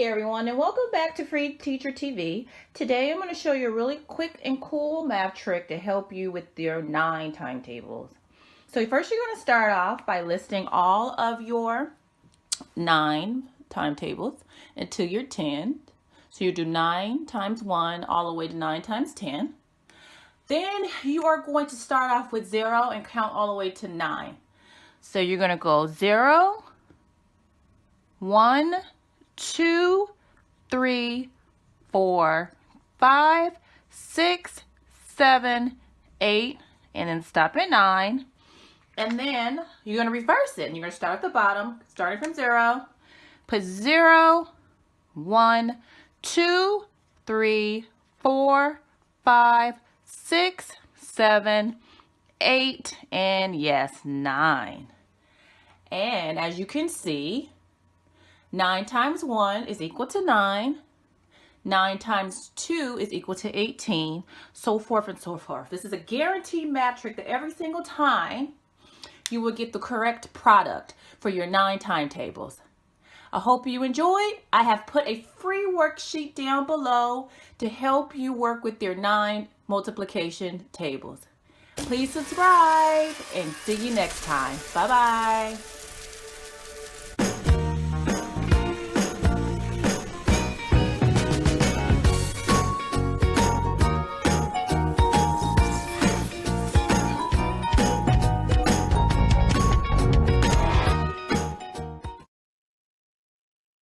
Hey everyone, and welcome back to Free Teacher TV. Today I'm going to show you a really quick and cool math trick to help you with your 9 timetables. So first you're going to start off by listing all of your 9 timetables until you're 10. So you do 9 times 1 all the way to 9 times 10. Then you are going to start off with 0 and count all the way to 9. So you're going to go 0, 1, 2, 3, 4, 5, 6, 7, 8, and then stop at 9. And then you're going to reverse it. And you're going to start at the bottom, starting from 0. Put 0, 1, 2, 3, 4, 5, 6, 7, 8, and yes, 9. And as you can see, 9 times 1 is equal to 9. 9 times 2 is equal to 18, so forth and so forth. This is a guaranteed math trick that every single time you will get the correct product for your 9 timetables. I hope you enjoyed. I have put a free worksheet down below to help you work with your 9 multiplication tables. Please subscribe and see you next time. Bye-bye.